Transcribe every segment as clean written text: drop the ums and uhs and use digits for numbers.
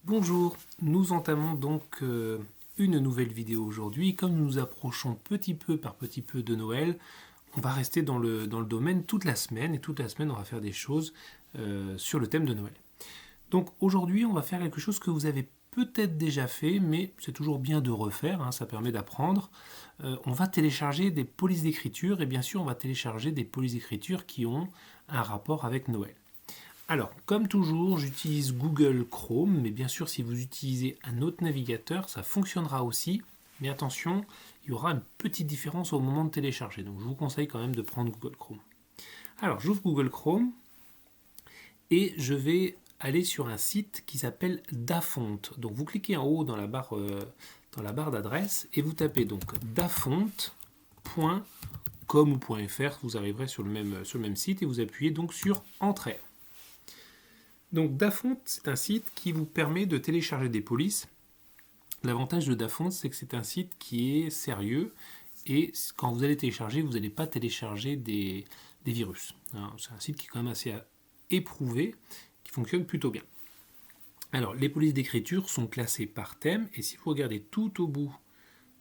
Bonjour, nous entamons donc une nouvelle vidéo aujourd'hui. Comme nous nous approchons petit peu par petit peu de Noël, on va rester dans le domaine toute la semaine et toute la semaine on va faire des choses sur le thème de Noël. Donc aujourd'hui on va faire quelque chose que vous avez peut-être déjà fait, mais c'est toujours bien de refaire, hein, ça permet d'apprendre. On va télécharger des polices d'écriture et bien sûr on va télécharger des polices d'écriture qui ont un rapport avec Noël. Alors, comme toujours, j'utilise Google Chrome, mais bien sûr, si vous utilisez un autre navigateur, ça fonctionnera aussi. Mais attention, il y aura une petite différence au moment de télécharger. Donc, je vous conseille quand même de prendre Google Chrome. Alors, j'ouvre Google Chrome et je vais aller sur un site qui s'appelle Dafont. Donc, vous cliquez en haut dans la barre d'adresse et vous tapez donc dafont.com ou .fr. Vous arriverez sur le même site et vous appuyez donc sur Entrée. Donc Dafont, c'est un site qui vous permet de télécharger des polices. L'avantage de Dafont, c'est que c'est un site qui est sérieux et quand vous allez télécharger, vous n'allez pas télécharger des virus. C'est un site qui est quand même assez éprouvé, qui fonctionne plutôt bien. Alors, les polices d'écriture sont classées par thème et si vous regardez tout au bout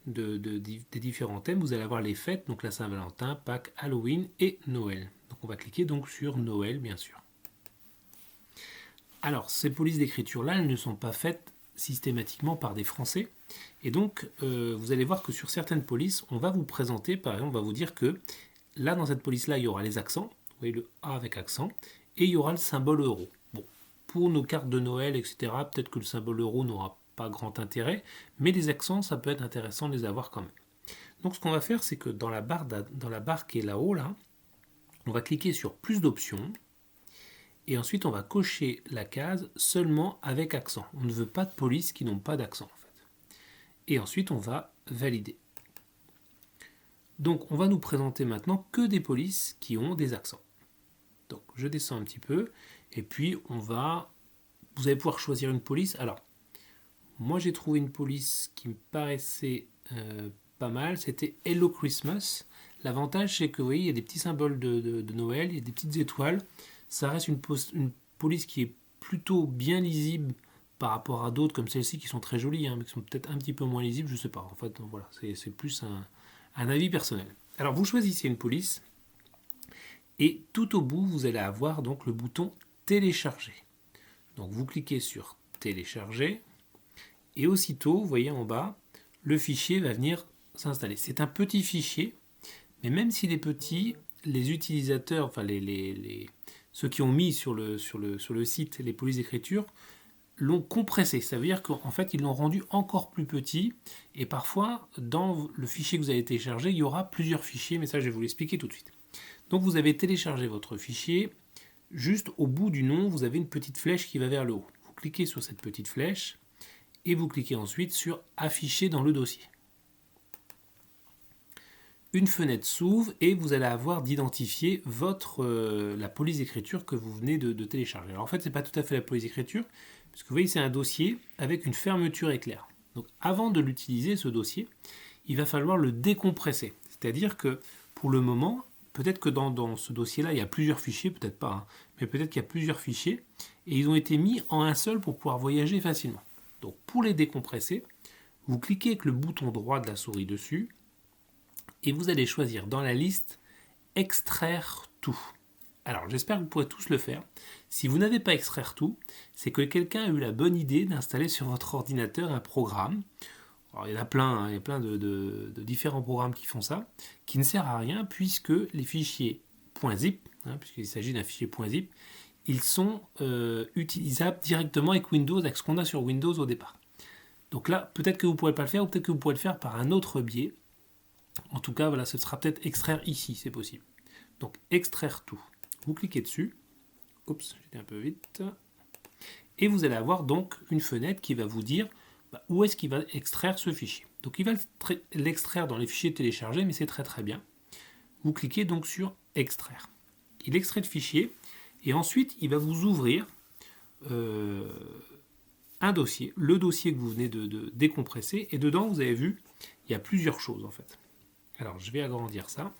des différents thèmes, vous allez avoir les fêtes, donc la Saint-Valentin, Pâques, Halloween et Noël. Donc on va cliquer donc sur Noël, bien sûr. Alors, ces polices d'écriture-là, elles ne sont pas faites systématiquement par des Français. Et donc, vous allez voir que sur certaines polices, on va vous présenter, par exemple, on va vous dire que là, dans cette police-là, il y aura les accents. Vous voyez le A avec accent. Et il y aura le symbole euro. Bon, pour nos cartes de Noël, etc., peut-être que le symbole euro n'aura pas grand intérêt, mais les accents, ça peut être intéressant de les avoir quand même. Donc, ce qu'on va faire, c'est que dans la barre qui est là-haut, là, on va cliquer sur plus d'options. Et ensuite, on va cocher la case seulement avec accent. On ne veut pas de polices qui n'ont pas d'accent, en fait. Et ensuite, on va valider. Donc, on va nous présenter maintenant que des polices qui ont des accents. Donc, je descends un petit peu. Et puis, vous allez pouvoir choisir une police. Alors, moi, j'ai trouvé une police qui me paraissait pas mal. C'était Hello Christmas. L'avantage, c'est que vous voyez, il y a des petits symboles de Noël, il y a des petites étoiles. Ça reste une police qui est plutôt bien lisible par rapport à d'autres comme celle-ci qui sont très jolies, hein, mais qui sont peut-être un petit peu moins lisibles, je ne sais pas. En fait, voilà, c'est plus un avis personnel. Alors, vous choisissez une police et tout au bout, vous allez avoir donc le bouton télécharger. Donc, vous cliquez sur télécharger et aussitôt, vous voyez en bas, le fichier va venir s'installer. C'est un petit fichier, mais même s'il est petit, les utilisateurs, enfin ceux qui ont mis sur le site les polices d'écriture l'ont compressé. Ça veut dire qu'en fait, ils l'ont rendu encore plus petit. Et parfois, dans le fichier que vous avez téléchargé, il y aura plusieurs fichiers, mais ça, je vais vous l'expliquer tout de suite. Donc, vous avez téléchargé votre fichier. Juste au bout du nom, vous avez une petite flèche qui va vers le haut. Vous cliquez sur cette petite flèche et vous cliquez ensuite sur Afficher dans le dossier. Une fenêtre s'ouvre et vous allez avoir d'identifier la police d'écriture que vous venez de télécharger. Alors en fait, ce n'est pas tout à fait la police d'écriture, parce que vous voyez, c'est un dossier avec une fermeture éclair. Donc avant de l'utiliser, ce dossier, il va falloir le décompresser. C'est-à-dire que pour le moment, peut-être que dans ce dossier-là, il y a plusieurs fichiers, peut-être pas, hein, mais peut-être qu'il y a plusieurs fichiers, et ils ont été mis en un seul pour pouvoir voyager facilement. Donc pour les décompresser, vous cliquez avec le bouton droit de la souris dessus, et vous allez choisir dans la liste extraire tout. Alors j'espère que vous pourrez tous le faire. Si vous n'avez pas extraire tout, c'est que quelqu'un a eu la bonne idée d'installer sur votre ordinateur un programme. Alors il y en a plein, hein, il y a plein de différents programmes qui font ça, qui ne sert à rien puisque les fichiers .zip, hein, puisqu'il s'agit d'un fichier .zip, ils sont utilisables directement avec Windows, avec ce qu'on a sur Windows au départ. Donc là, peut-être que vous ne pourrez pas le faire, ou peut-être que vous pourrez le faire par un autre biais. En tout cas, voilà, ce sera peut-être extraire ici, c'est possible. Donc, extraire tout. Vous cliquez dessus. Oups, j'étais un peu vite. Et vous allez avoir donc une fenêtre qui va vous dire où est-ce qu'il va extraire ce fichier. Donc, il va l'extraire dans les fichiers téléchargés, mais c'est très très bien. Vous cliquez donc sur extraire. Il extrait le fichier et ensuite, il va vous ouvrir un dossier, le dossier que vous venez de décompresser. Et dedans, vous avez vu, il y a plusieurs choses en fait. Alors, je vais agrandir ça.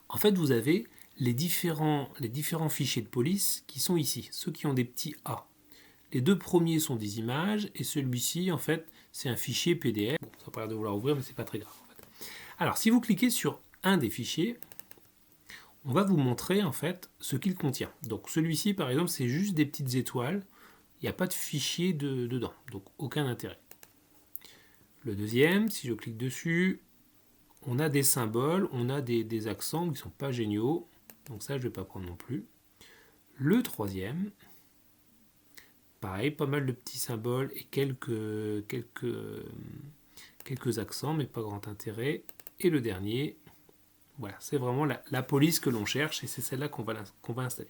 En fait, vous avez les différents fichiers de police qui sont ici, ceux qui ont des petits A. Les deux premiers sont des images et celui-ci, en fait, c'est un fichier PDF. Bon, ça n'a pas l'air de vouloir ouvrir, mais c'est pas très grave. En fait. Alors, si vous cliquez sur un des fichiers, on va vous montrer en fait ce qu'il contient. Donc celui-ci, par exemple, c'est juste des petites étoiles. Il n'y a pas de fichier dedans, donc aucun intérêt. Le deuxième, si je clique dessus, on a des symboles, on a des accents qui ne sont pas géniaux. Donc ça, je ne vais pas prendre non plus. Le troisième, pareil, pas mal de petits symboles et quelques accents, mais pas grand intérêt. Et le dernier, voilà, c'est vraiment la police que l'on cherche et c'est celle-là qu'on va installer.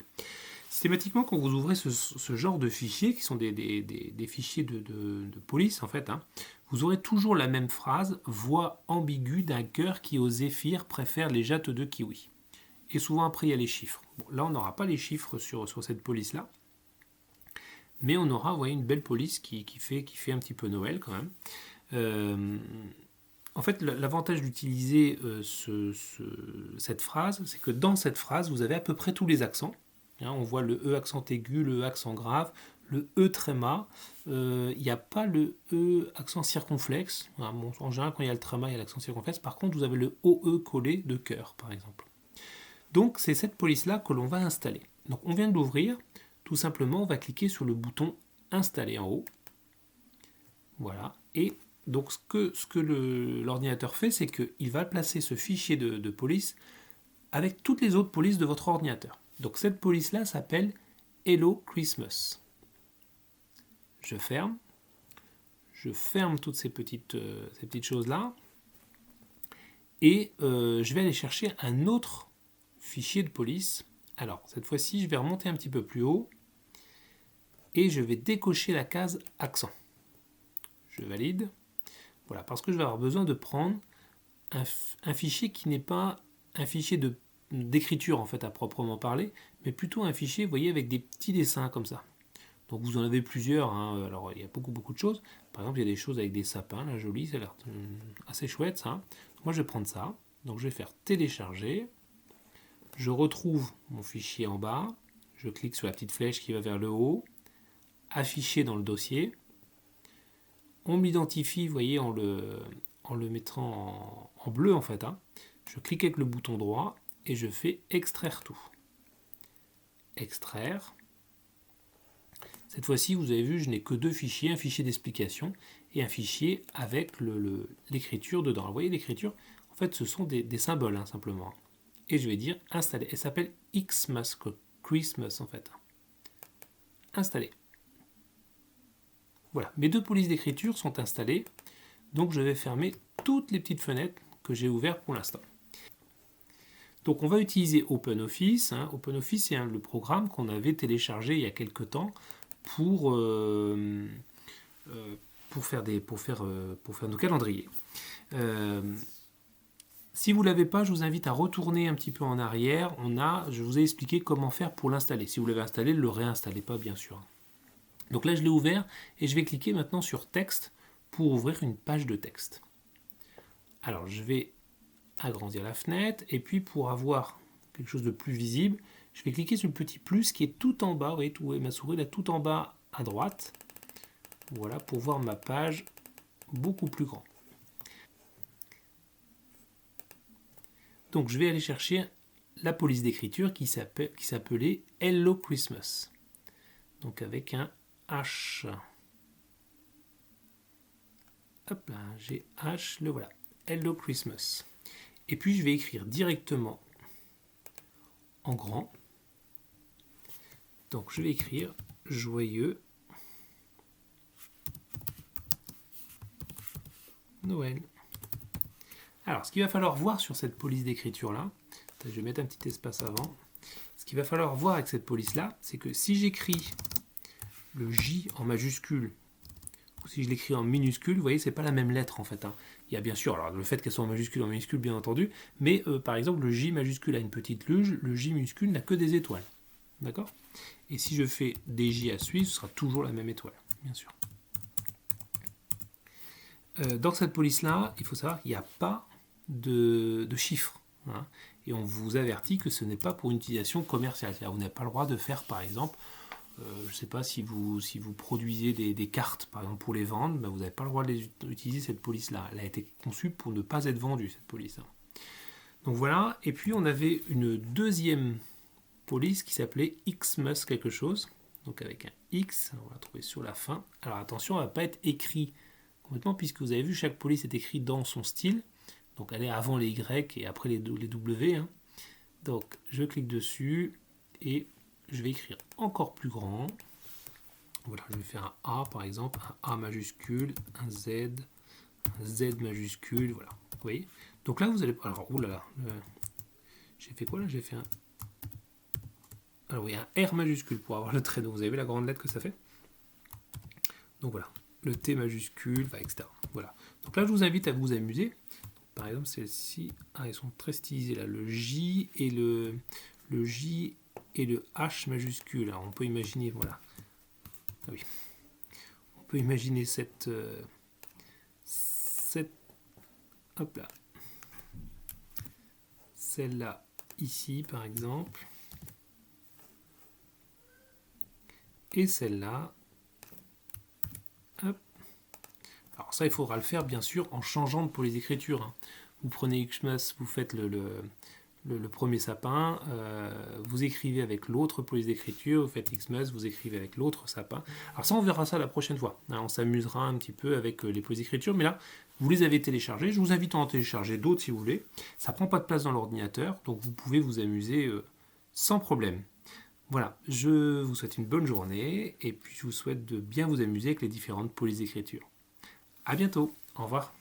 Systématiquement, quand vous ouvrez ce genre de fichiers, qui sont des fichiers de police en fait, vous aurez toujours la même phrase, voix ambiguë d'un cœur qui au zéphyr préfère les jattes de kiwi. Et souvent après il y a les chiffres. Bon, là on n'aura pas les chiffres sur cette police-là, mais on aura, vous voyez, une belle police qui fait un petit peu Noël quand même. En fait, l'avantage d'utiliser cette phrase, c'est que dans cette phrase, vous avez à peu près tous les accents. On voit le E accent aigu, le E accent grave, le E tréma. Il n'y a pas le E accent circonflexe. Bon, en général, quand il y a le tréma, il y a l'accent circonflexe. Par contre, vous avez le OE collé de cœur, par exemple. Donc, c'est cette police-là que l'on va installer. Donc, on vient de l'ouvrir. Tout simplement, on va cliquer sur le bouton « Installer » en haut. Voilà. Et donc, ce que l'ordinateur fait, c'est qu'il va placer ce fichier de police avec toutes les autres polices de votre ordinateur. Donc, cette police-là s'appelle Hello Christmas. Je ferme toutes ces petites choses-là. Et je vais aller chercher un autre fichier de police. Alors, cette fois-ci, je vais remonter un petit peu plus haut. Et je vais décocher la case accent. Je valide. Voilà, parce que je vais avoir besoin de prendre un fichier qui n'est pas un fichier d'écriture en fait à proprement parler, mais plutôt un fichier, vous voyez, avec des petits dessins comme ça. Donc vous en avez plusieurs, alors il y a beaucoup de choses. Par exemple, il y a des choses avec des sapins, là, joli, ça a l'air assez chouette ça. Moi je vais prendre ça, donc je vais faire télécharger. Je retrouve mon fichier en bas, je clique sur la petite flèche qui va vers le haut, afficher dans le dossier. On m'identifie, vous voyez, en le mettant en bleu en fait. Je clique avec le bouton droit et je fais extraire tout. Extraire. Cette fois-ci, vous avez vu, je n'ai que deux fichiers, un fichier d'explication et un fichier avec l'écriture dedans. Vous voyez, l'écriture, en fait, ce sont des symboles, simplement. Et je vais dire installer. Elle s'appelle Xmas, Christmas, en fait. Installer. Voilà, mes deux polices d'écriture sont installées. Donc, je vais fermer toutes les petites fenêtres que j'ai ouvertes pour l'instant. Donc, on va utiliser OpenOffice. OpenOffice, c'est le programme qu'on avait téléchargé il y a quelques temps pour faire nos calendriers. Si vous ne l'avez pas, je vous invite à retourner un petit peu en arrière. Je vous ai expliqué comment faire pour l'installer. Si vous l'avez installé, ne le réinstallez pas, bien sûr. Donc là, je l'ai ouvert et je vais cliquer maintenant sur texte pour ouvrir une page de texte. Alors, je vais agrandir la fenêtre et puis pour avoir quelque chose de plus visible, je vais cliquer sur le petit plus qui est tout en bas. Vous voyez, où est ma souris là, tout en bas à droite. Voilà, pour voir ma page beaucoup plus grande. Donc, je vais aller chercher la police d'écriture qui s'appelait Hello Christmas. Donc, avec un H. Hop là, j'ai H, le voilà. Hello Christmas. Et puis, je vais écrire directement en grand. Donc, je vais écrire joyeux Noël. Alors, ce qu'il va falloir voir sur cette police d'écriture-là, je vais mettre un petit espace avant. Ce qu'il va falloir voir avec cette police-là, c'est que si j'écris le J en majuscule, ou si je l'écris en minuscule, vous voyez, c'est pas la même lettre en fait. Il y a bien sûr alors, le fait qu'elle soit en minuscule, bien entendu, mais par exemple, le J majuscule a une petite luge, le J minuscule n'a que des étoiles. D'accord ? Et si je fais des J à suivre, ce sera toujours la même étoile, bien sûr. Dans cette police-là, il faut savoir qu'il n'y a pas de chiffres. Et on vous avertit que ce n'est pas pour une utilisation commerciale. C'est-à-dire vous n'avez pas le droit de faire, par exemple, Je ne sais pas si vous produisez des cartes, par exemple, pour les vendre, ben vous n'avez pas le droit d'utiliser cette police-là. Elle a été conçue pour ne pas être vendue, cette police. Donc voilà, et puis on avait une deuxième police qui s'appelait Xmas quelque chose, donc avec un X, on va la trouver sur la fin. Alors attention, elle ne va pas être écrit complètement, puisque vous avez vu, chaque police est écrite dans son style, donc elle est avant les Y et après les W. Hein. Donc je clique dessus, et je vais écrire encore plus grand. Voilà, je vais faire un A par exemple, un A majuscule, un Z majuscule, voilà. Vous voyez? Donc là, vous allez... Alors, oulala, j'ai fait quoi là? J'ai fait un... Alors oui, un R majuscule pour avoir le trait. Donc vous avez vu la grande lettre que ça fait? Donc voilà, le T majuscule, etc. Voilà. Donc là, je vous invite à vous amuser. Par exemple, celle-ci, elles sont très stylisées là. Le J et le J et le H majuscule. Alors on peut imaginer, voilà. Ah oui. On peut imaginer cette hop là. Celle-là, ici, par exemple. Et celle-là. Hop. Alors ça, il faudra le faire, bien sûr, en changeant de police d'écriture. Hein. Vous prenez Xmas, vous faites le premier sapin, vous écrivez avec l'autre police d'écriture, vous faites Xmas, vous écrivez avec l'autre sapin. Alors ça, on verra ça la prochaine fois. Hein, on s'amusera un petit peu avec les polices d'écriture, mais là, vous les avez téléchargées. Je vous invite à en télécharger d'autres si vous voulez. Ça ne prend pas de place dans l'ordinateur, donc vous pouvez vous amuser sans problème. Voilà, je vous souhaite une bonne journée, et puis je vous souhaite de bien vous amuser avec les différentes polices d'écriture. À bientôt, au revoir.